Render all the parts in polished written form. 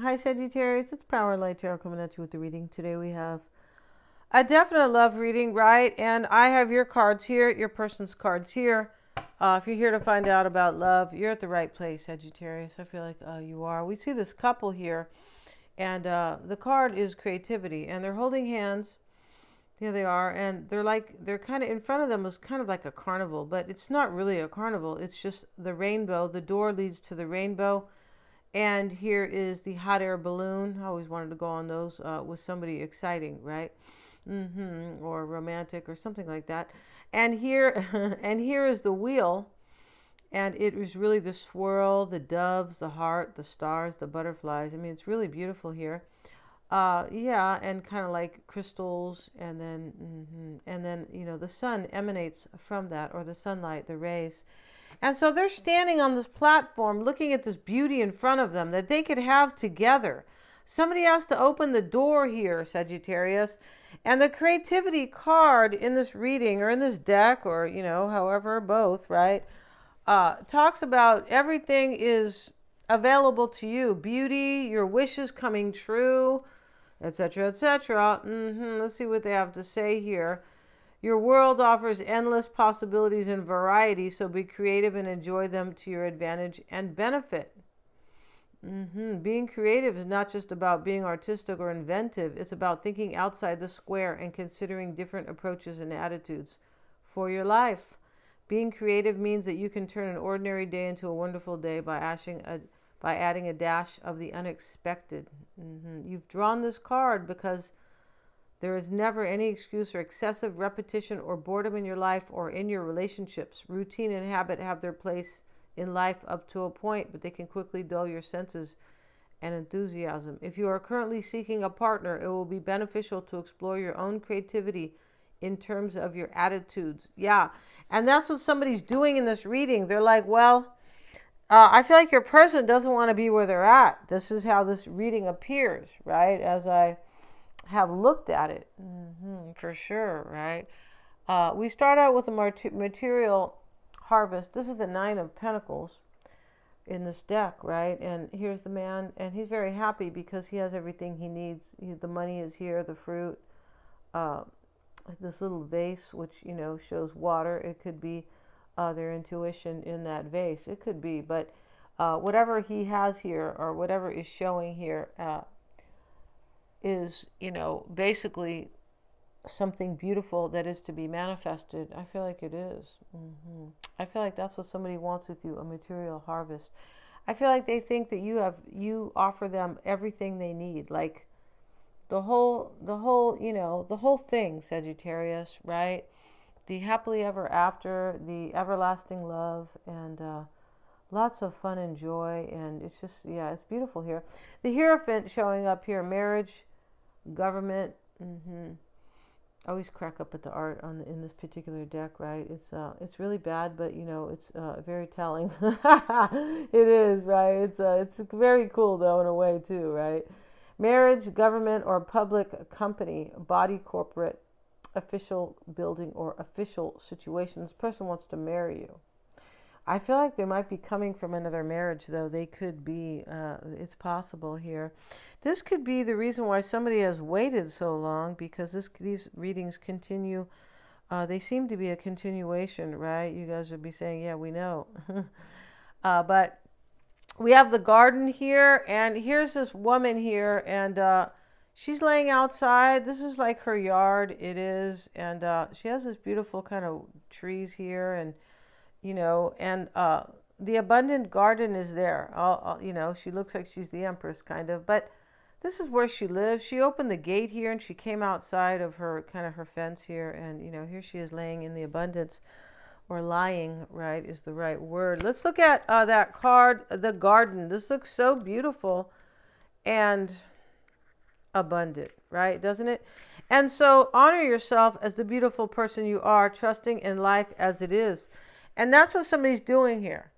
Hi, Sagittarius. It's Power Light Tarot coming at you with the reading. Today we have a definite love reading, right? And I have your cards here, your person's cards here. If you're here to find out about love, you're at the right place, Sagittarius. I feel like you are. We see this couple here, and the card is creativity, and they're holding hands. Here they are, and they're kind of in front of them is kind of like a carnival, but it's not really a carnival. It's just the rainbow. The door leads to the rainbow. And here is the hot air balloon. I always wanted to go on those with somebody exciting, right? Or romantic or something like that. And here, and here is the wheel. And it is really the swirl, the doves, the heart, the stars, the butterflies. I mean, it's really beautiful here. Yeah, and kind of like crystals, and then the sun emanates from that, or the sunlight, the rays. And so they're standing on this platform looking at this beauty in front of them that they could have together. Somebody has to open the door here, Sagittarius. And the creativity card in this reading or in this deck, or, however, both, right? Talks about everything is available to you. Beauty, your wishes coming true, etc., etc. Let's see what they have to say here. Your world offers endless possibilities and variety, so be creative and enjoy them to your advantage and benefit. Being creative is not just about being artistic or inventive, it's about thinking outside the square and considering different approaches and attitudes for your life. Being creative means that you can turn an ordinary day into a wonderful day by adding a dash of the unexpected. You've drawn this card because there is never any excuse for excessive repetition or boredom in your life or in your relationships. Routine and habit have their place in life up to a point, but they can quickly dull your senses and enthusiasm. If you are currently seeking a partner, it will be beneficial to explore your own creativity in terms of your attitudes. Yeah, and that's what somebody's doing in this reading. They're like, well, I feel like your person doesn't want to be where they're at. This is how this reading appears, right? As I have looked at it, for sure, right? We start out with a material harvest. This is the Nine of Pentacles in this deck, right? And here's the man, and he's very happy because he has everything he needs. The money is here, the fruit, uh, this little vase, which shows water. It could be their intuition in that vase. It could be, but whatever he has here, or whatever is showing here, is, basically something beautiful that is to be manifested. I feel like it is. I feel like that's what somebody wants with you, a material harvest. I feel like they think that you offer them everything they need, like the whole thing, Sagittarius, right? The happily ever after, the everlasting love, and lots of fun and joy, and it's just, yeah, it's beautiful here. The Hierophant showing up here, marriage, government. I always crack up at the art in this particular deck, right? It's really bad, but it's very telling. It is, right? It's very cool though in a way too, right? Marriage, government, or public company, body, corporate, official building, or official situation. This person wants to marry you. I feel like they might be coming from another marriage, though. They could be, it's possible here. This could be the reason why somebody has waited so long, because these readings continue. They seem to be a continuation, right? You guys would be saying, yeah, we know. But we have the garden here, and here's this woman here, and she's laying outside. This is like her yard, it is. And she has this beautiful kind of trees here, and the abundant garden is there. She looks like she's the empress kind of, but this is where she lives. She opened the gate here and she came outside of her fence here, and here she is laying in the abundance, or lying, right, is the right word. Let's look at that card, the garden. This looks so beautiful and abundant, right? Doesn't it? And so honor yourself as the beautiful person you are, trusting in life as it is. And that's what somebody's doing here.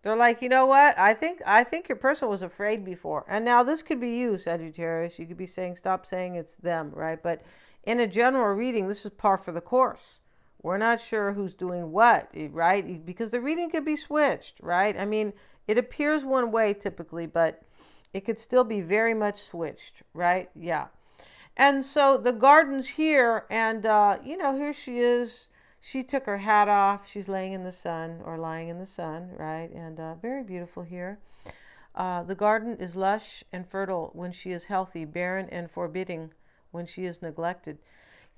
They're like, you know what? I think your person was afraid before. And now this could be you, Sagittarius. You could be saying, stop saying it's them, right? But in a general reading, this is par for the course. We're not sure who's doing what, right? Because the reading could be switched, right? I mean, it appears one way typically, but It could still be very much switched, right? Yeah. And so the garden's here, and here she is. She took her hat off. She's laying in the sun, or lying in the sun, right? And very beautiful here. The garden is lush and fertile when she is healthy, barren and forbidding when she is neglected.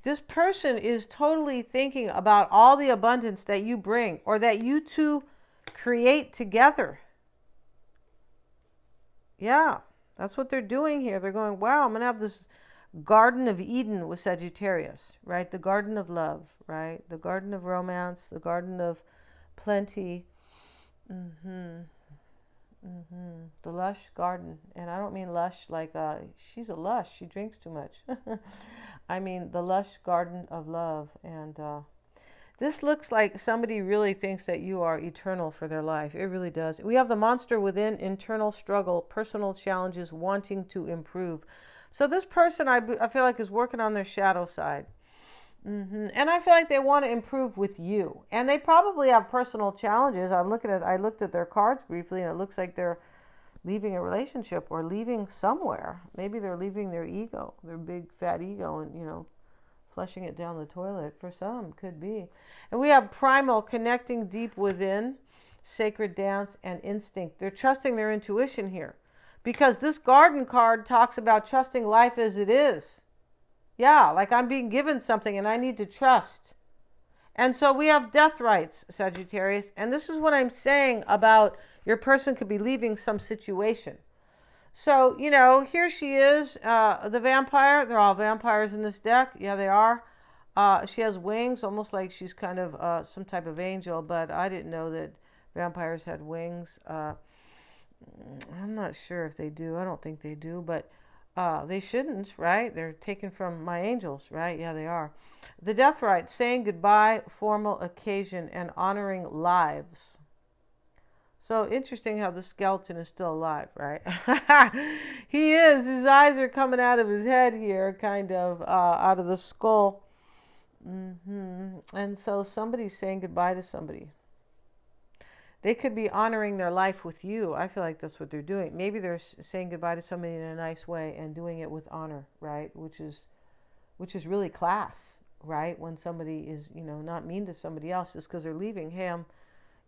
This person is totally thinking about all the abundance that you bring, or that you two create together. Yeah, that's what they're doing here. They're going, wow, I'm going to have this Garden of Eden with Sagittarius, right? The garden of love, right? The garden of romance, the garden of plenty. The lush garden. And I don't mean lush like she's a lush. She drinks too much. I mean the lush garden of love. And this looks like somebody really thinks that you are eternal for their life. It really does. We have the monster within, internal struggle, personal challenges, wanting to improve. So this person, I feel like, is working on their shadow side. And I feel like they want to improve with you. And they probably have personal challenges. I looked at their cards briefly, and it looks like they're leaving a relationship or leaving somewhere. Maybe they're leaving their ego, their big fat ego, and, flushing it down the toilet. For some, could be. And we have primal, connecting deep within, sacred dance, and instinct. They're trusting their intuition here, because this garden card talks about trusting life as it is. Yeah, like I'm being given something and I need to trust. And so we have death rights, Sagittarius. And this is what I'm saying about your person could be leaving some situation. So, here she is, the vampire. They're all vampires in this deck. Yeah, they are. She has wings, almost like she's kind of some type of angel, but I didn't know that vampires had wings. I'm not sure if they do. I don't think they do, but they shouldn't, right? They're taken from my angels, right? Yeah, they are. The death rites, saying goodbye, formal occasion, and honoring lives. So interesting how the skeleton is still alive, right? He is. His eyes are coming out of his head here, kind of out of the skull. And so somebody's saying goodbye to somebody. They could be honoring their life with you. I feel like that's what they're doing. Maybe they're saying goodbye to somebody in a nice way and doing it with honor, right? Which is really class, right? When somebody is, not mean to somebody else just because they're leaving. Hey,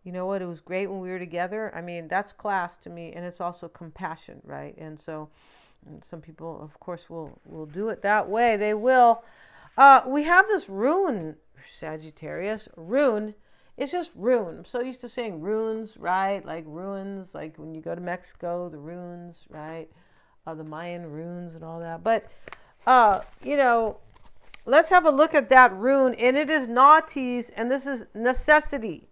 you know what? It was great when we were together. I mean, that's class to me, and it's also compassion, right? And so, some people, of course, will do it that way. They will. We have this rune, Sagittarius. Rune. It's just rune. I'm so used to saying runes, right? Like ruins, like when you go to Mexico, the runes, right? The Mayan runes and all that. But, let's have a look at that rune. And it is naughties, and this is necessity.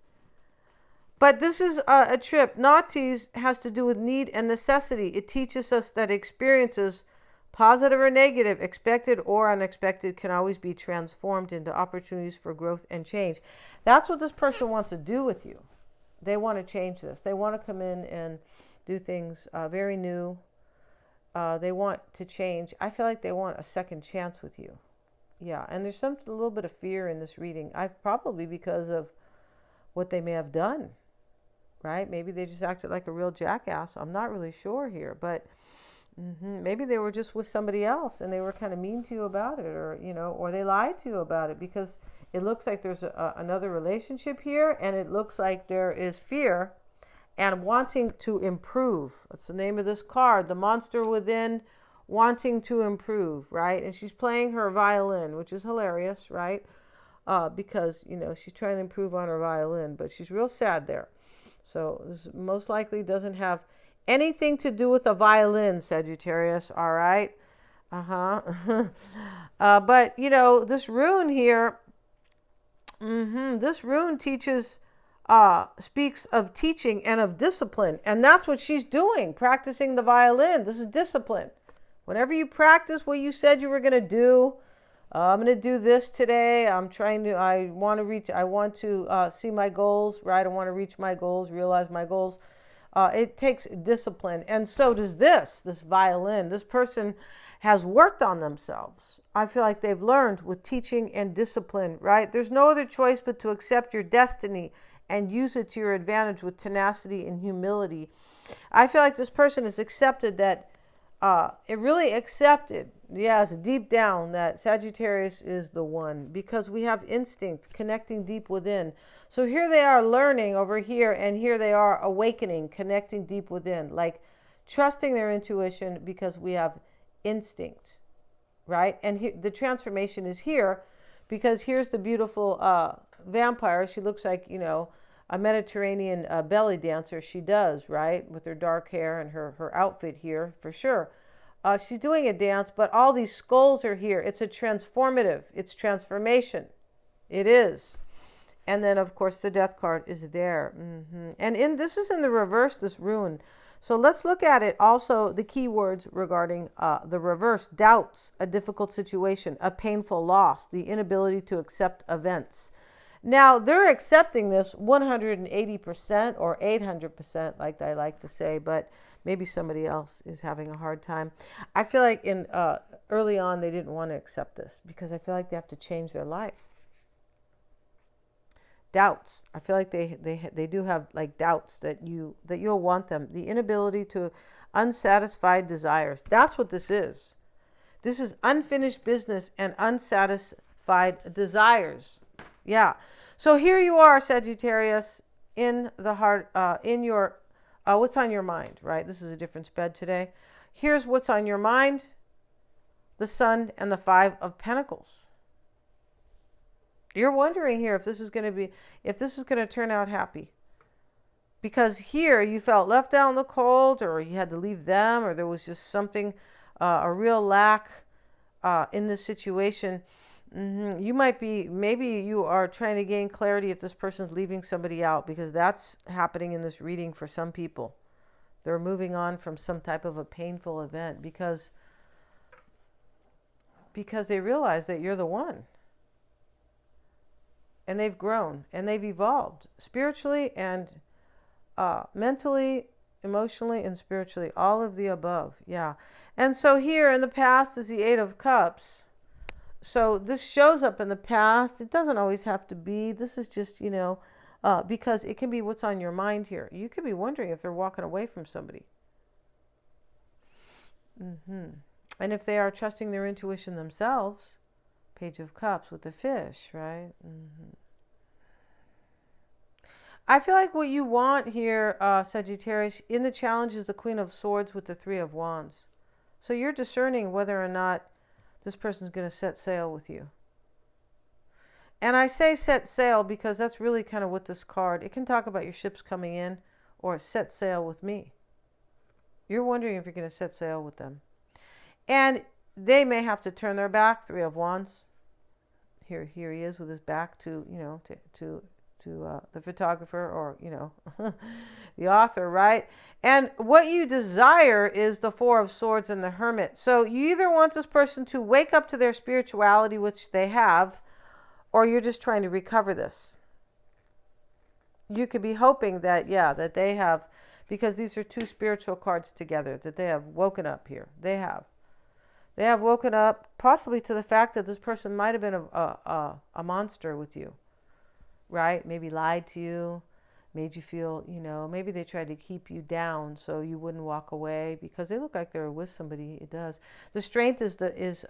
But this is a trip. Naughties has to do with need and necessity. It teaches us that experiences, positive or negative, expected or unexpected, can always be transformed into opportunities for growth and change. That's what this person wants to do with you. They want to change this. They want to come in and do things very new. They want to change. I feel like they want a second chance with you. Yeah, and there's a little bit of fear in this reading. Probably because of what they may have done, right? Maybe they just acted like a real jackass. I'm not really sure here, but maybe they were just with somebody else and they were kind of mean to you about it, or they lied to you about it, because it looks like there's another relationship here, and it looks like there is fear and wanting to improve. That's the name of this card, the monster within, wanting to improve, right? And she's playing her violin, which is hilarious, right? Because, she's trying to improve on her violin, but she's real sad there. So this most likely doesn't have anything to do with a violin, Sagittarius, all right? But, this rune here, this rune teaches, speaks of teaching and of discipline. And that's what she's doing, practicing the violin. This is discipline. Whenever you practice what you said you were going to do, I'm going to do this today. I want to see my goals, right? I want to reach my goals, realize my goals. It takes discipline. And so does this violin. This person has worked on themselves. I feel like they've learned with teaching and discipline, right? There's no other choice but to accept your destiny and use it to your advantage with tenacity and humility. I feel like this person has accepted that it really accepted, yes, deep down that Sagittarius is the one, because we have instinct connecting deep within. So here they are learning over here, and here they are awakening, connecting deep within, like trusting their intuition because we have instinct, right? And the transformation is here because here's the beautiful vampire. She looks like, a Mediterranean belly dancer. She does, right? With her dark hair and her outfit here, for sure. She's doing a dance, but all these skulls are here. It's it's transformation. It is. And then, of course, the death card is there. And this is in the reverse, this rune. So let's look at it. Also, the keywords regarding the reverse: doubts, a difficult situation, a painful loss, the inability to accept events. Now, they're accepting this 180% or 800%, like I like to say, but maybe somebody else is having a hard time. I feel like early on they didn't want to accept this because I feel like they have to change their life. Doubts. I feel like they do have like doubts that you'll want them. The inability to unsatisfied desires. That's what this is. This is unfinished business and unsatisfied desires. Yeah. So here you are, Sagittarius, in the heart, in your, what's on your mind, right? This is a different spread today. Here's what's on your mind: the Sun and the Five of Pentacles. You're wondering here if this is going to turn out happy. Because here you felt left out in the cold, or you had to leave them, or there was just something, a real lack in this situation. You might be, maybe you are trying to gain clarity if this person's leaving somebody out, because that's happening in this reading for some people. They're moving on from some type of a painful event because they realize that you're the one. And they've grown and they've evolved spiritually and mentally, emotionally, and spiritually, all of the above. Yeah. And so here in the past is the Eight of Cups. So this shows up in the past. It doesn't always have to be. This is just, because it can be what's on your mind here. You could be wondering if they're walking away from somebody. And if they are trusting their intuition themselves, Page of Cups with the fish, right? I feel like what you want here, Sagittarius, in the challenge is the Queen of Swords with the Three of Wands. So you're discerning whether or not this person's going to set sail with you. And I say set sail because that's really kind of what this card, it can talk about your ships coming in or set sail with me. You're wondering if you're going to set sail with them. And they may have to turn their back, Three of Wands. Here he is with his back to, the photographer or, the author, right? And what you desire is the Four of Swords and the Hermit. So you either want this person to wake up to their spirituality, which they have, or you're just trying to recover this. You could be hoping that, that they have, because these are two spiritual cards together, that they have woken up here. They have woken up possibly to the fact that this person might have been a monster with you, right? Maybe lied to you, made you feel, maybe they tried to keep you down so you wouldn't walk away because they look like they're with somebody. It does. The Strength is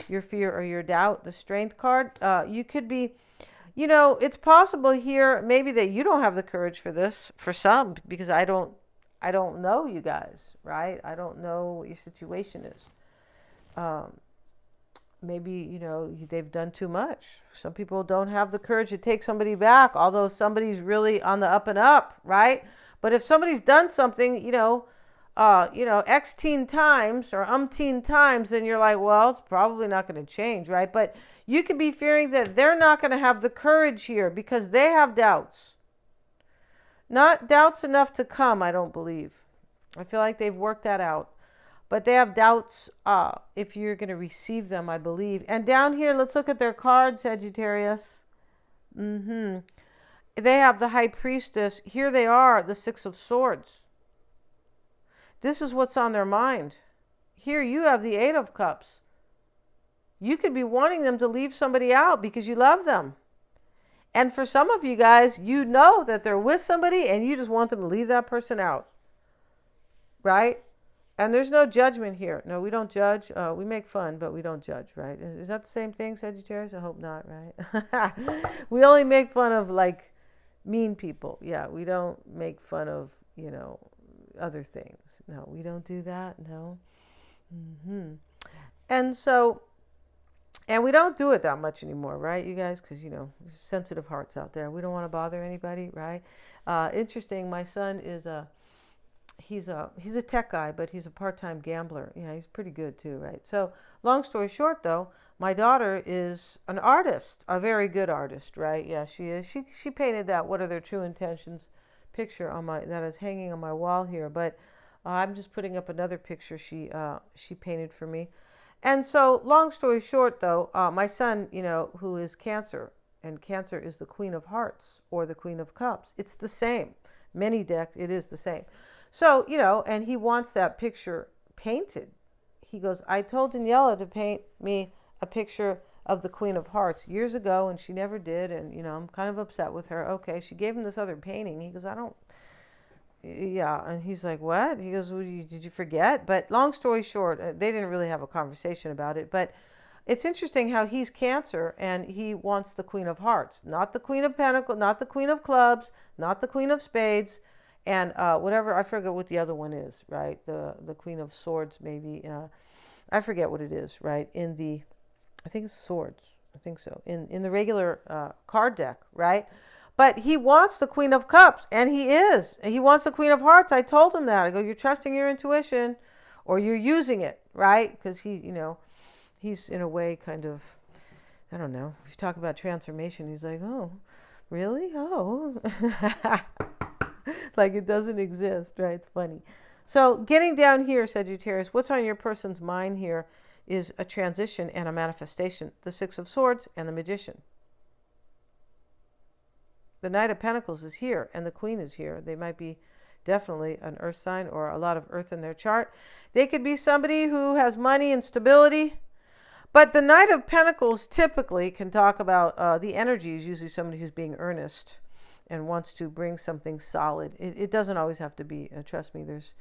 your fear or your doubt. The Strength card, you could be, it's possible here maybe that you don't have the courage for this, for some, because I don't know you guys, right? I don't know what your situation is. Maybe, they've done too much. Some people don't have the courage to take somebody back, although somebody's really on the up and up, right? But if somebody's done something, X-teen times or umpteen times, then you're like, well, it's probably not going to change, right? But you could be fearing that they're not going to have the courage here because they have doubts. Not doubts enough to come, I don't believe. I feel like they've worked that out. But they have doubts if you're going to receive them, I believe. And down here, let's look at their card, Sagittarius. They have the High Priestess. Here they are, the Six of Swords. This is what's on their mind. Here you have the Eight of Cups. You could be wanting them to leave somebody out because you love them. And for some of you guys, you know that they're with somebody and you just want them to leave that person out. Right? And there's no judgment here. No, we don't judge. We make fun, but we don't judge, right? Is that the same thing, Sagittarius? I hope not, right? We only make fun of like mean people. Yeah, we don't make fun of, other things. No, we don't do that. No. hmm And so, and we don't do it that much anymore, right, you guys? Because, sensitive hearts out there. We don't want to bother anybody, right? Interesting. My son is he's a tech guy, but he's a part-time gambler. Yeah, he's pretty good too, right? So, long story short, though, my daughter is an artist, a very good artist, right? Yeah, she is. She painted that "What Are Their True Intentions" picture on that is hanging on my wall here. But I'm just putting up another picture she painted for me. And so, long story short, though, my son, who is Cancer, and Cancer is the Queen of Hearts or the Queen of Cups. It's the same. Many decks, it is the same. So, and he wants that picture painted. He goes, I told Daniela to paint me a picture of the Queen of Hearts years ago, and she never did. And, I'm kind of upset with her. Okay, she gave him this other painting. He goes, I don't, yeah. And he's like, what? He goes, well, did you forget? But long story short, they didn't really have a conversation about it. But it's interesting how he's Cancer and he wants the Queen of Hearts, not the Queen of Pentacles, not the Queen of Clubs, not the Queen of Spades, and whatever, I forget what the other one is, right? The Queen of Swords, maybe. I forget what it is, right? I think it's Swords. I think so. In the regular card deck, right? But he wants the Queen of Cups, and he is. He wants the Queen of Hearts. I told him that. I go, you're trusting your intuition, or you're using it, right? Because he's in a way kind of, I don't know. If you talk about transformation, he's like, oh, really? Oh. Like it doesn't exist, right? It's funny. So getting down here, Sagittarius, what's on your person's mind here is a transition and a manifestation. The Six of Swords and the Magician. The Knight of Pentacles is here and the Queen is here. They might be definitely an earth sign or a lot of earth in their chart. They could be somebody who has money and stability. But the Knight of Pentacles typically can talk about the energy is usually somebody who's being earnest and wants to bring something solid. It doesn't always have to be, trust me, there's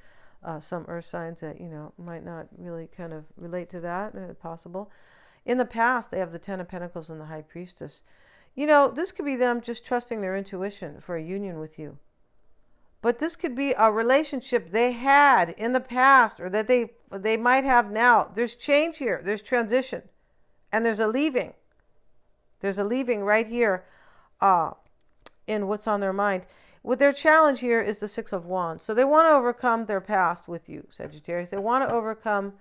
some earth signs that, might not really kind of relate to that, possible. In the past, they have the Ten of Pentacles and the High Priestess. This could be them just trusting their intuition for a union with you. But this could be a relationship they had in the past or that they might have now. There's change here. There's transition. And there's a leaving. There's a leaving right here in what's on their mind. What their challenge here is the Six of Wands. So they want to overcome their past with you, Sagittarius. They want to overcome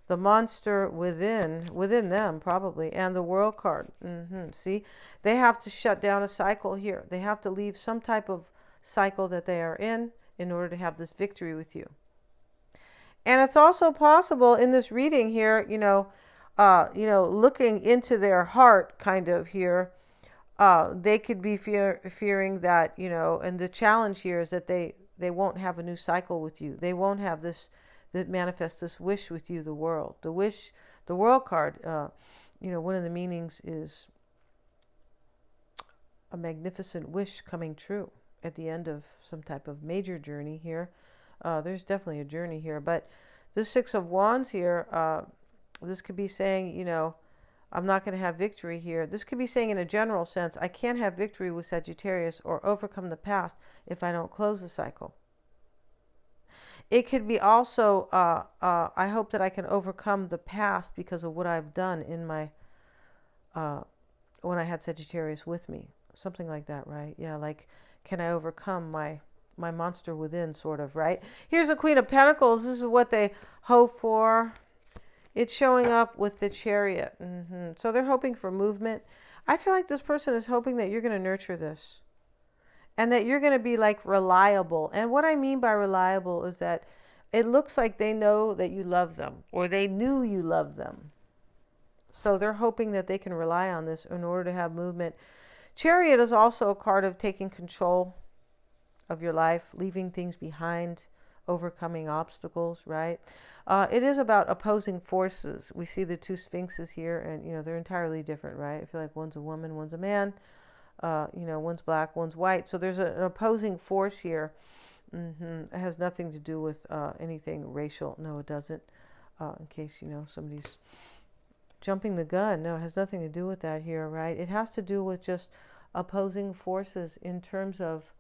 the monster within them, probably, and the World card. See? They have to shut down a cycle here. They have to leave some type of cycle that they are in order to have this victory with you. And it's also possible in this reading here, looking into their heart kind of here, they could be fearing that, and the challenge here is that they won't have a new cycle with you. They won't have this, that manifests this wish with you, the world. The wish, the World card, one of the meanings is a magnificent wish coming true at the end of some type of major journey here. There's definitely a journey here. But this Six of Wands here, this could be saying, I'm not going to have victory here. This could be saying in a general sense, I can't have victory with Sagittarius or overcome the past if I don't close the cycle. It could be also, I hope that I can overcome the past because of what I've done in my, when I had Sagittarius with me. Something like that, right? Yeah, like, can I overcome my monster within, sort of, right? Here's the Queen of Pentacles. This is what they hope for. It's showing up with the Chariot. So they're hoping for movement. I feel like this person is hoping that you're going to nurture this. And that you're going to be like reliable. And what I mean by reliable is that it looks like they know that you love them. Or they knew you loved them. So they're hoping that they can rely on this in order to have movement. Chariot is also a card of taking control of your life, leaving things behind, overcoming obstacles, right? It is about opposing forces. We see the two sphinxes here, and they're entirely different, right? I feel like one's a woman, one's a man. One's black, one's white. So there's an opposing force here It has nothing to do with anything racial. No, it doesn't. In case, somebody's jumping the gun. No, it has nothing to do with that here, right? It has to do with just opposing forces in terms of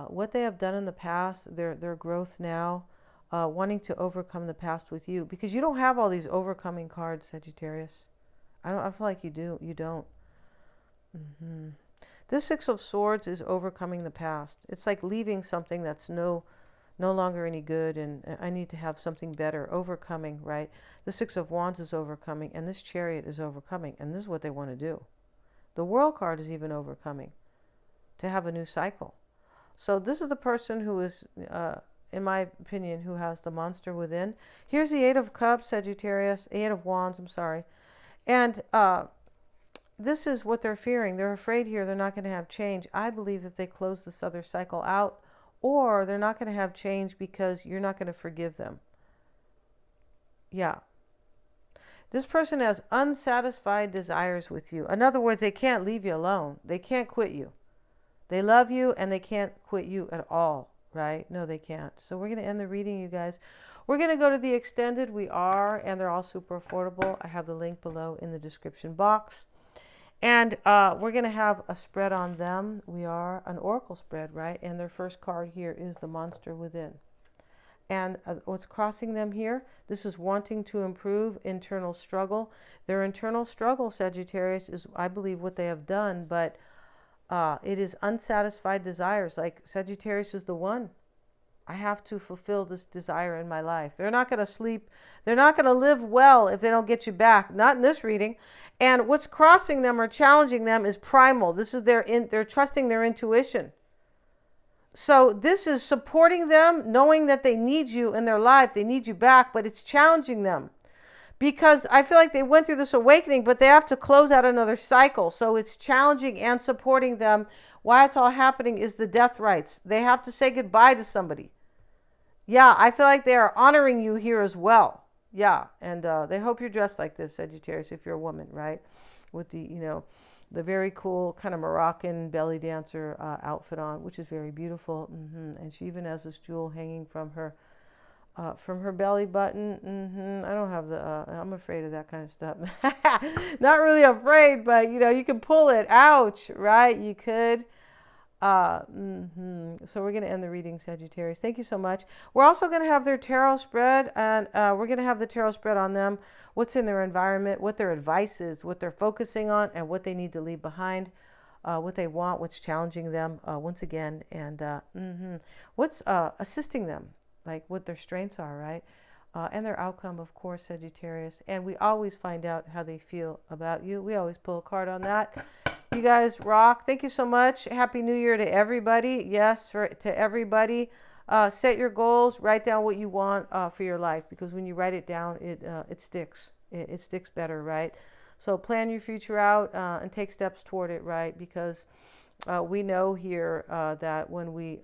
what they have done in the past, their growth now, wanting to overcome the past with you. Because you don't have all these overcoming cards, Sagittarius. I feel like you do. You don't. This Six of Swords is overcoming the past. It's like leaving something that's no longer any good, and I need to have something better. Overcoming, right? The Six of Wands is overcoming, and this Chariot is overcoming, and this is what they want to do. The World card is even overcoming, to have a new cycle. So this is the person who is, in my opinion, who has the monster within. Here's the Eight of Cups, Sagittarius. Eight of Wands, I'm sorry. And this is what they're fearing. They're afraid here they're not going to have change. I believe if they close this other cycle out, or they're not going to have change because you're not going to forgive them. Yeah. This person has unsatisfied desires with you. In other words, they can't leave you alone. They can't quit you. They love you and they can't quit you at all, right? No, they can't. So we're going to end the reading, you guys. We're going to go to the extended. We are, and they're all super affordable. I have the link below in the description box. And we're going to have a spread on them. We are an oracle spread, right? And their first card here is the monster within. And what's crossing them here, this is wanting to improve, internal struggle. Their internal struggle, Sagittarius, is, I believe, what they have done. But it is unsatisfied desires. Like Sagittarius is the one. I have to fulfill this desire in my life. They're not going to sleep. They're not going to live well if they don't get you back. Not in this reading. And what's crossing them or challenging them is primal. This is they're trusting their intuition. So this is supporting them, knowing that they need you in their life. They need you back, but it's challenging them. Because I feel like they went through this awakening, but they have to close out another cycle. So it's challenging and supporting them. Why it's all happening is the death rites. They have to say goodbye to somebody. Yeah, I feel like they are honoring you here as well. Yeah, and they hope you're dressed like this, Sagittarius, if you're a woman, right? With the, the very cool kind of Moroccan belly dancer outfit on, which is very beautiful. And she even has this jewel hanging from her belly button. I don't have I'm afraid of that kind of stuff. Not really afraid, but you can pull it. Ouch, right? You could. So we're going to end the reading, Sagittarius. Thank you so much. We're also going to have their tarot spread, and we're going to have the tarot spread on them, what's in their environment, what their advice is, what they're focusing on, and what they need to leave behind, what they want, what's challenging them, once again, and what's assisting them, like what their strengths are, right? And their outcome, of course, Sagittarius. And we always find out how they feel about you. We always pull a card on that. You guys rock. Thank you so much. Happy New Year to everybody. Yes, to everybody. Set your goals. Write down what you want for your life, because when you write it down, it sticks. It sticks better, right? So plan your future out and take steps toward it, right? Because we know here that when we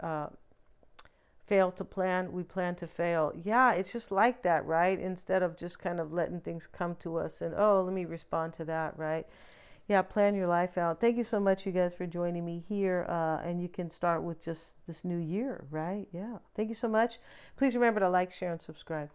fail to plan, we plan to fail. Yeah, it's just like that, right? Instead of just kind of letting things come to us and, oh, let me respond to that, right? Yeah, plan your life out. Thank you so much, you guys, for joining me here. And you can start with just this new year, right? Yeah. Thank you so much. Please remember to like, share, and subscribe.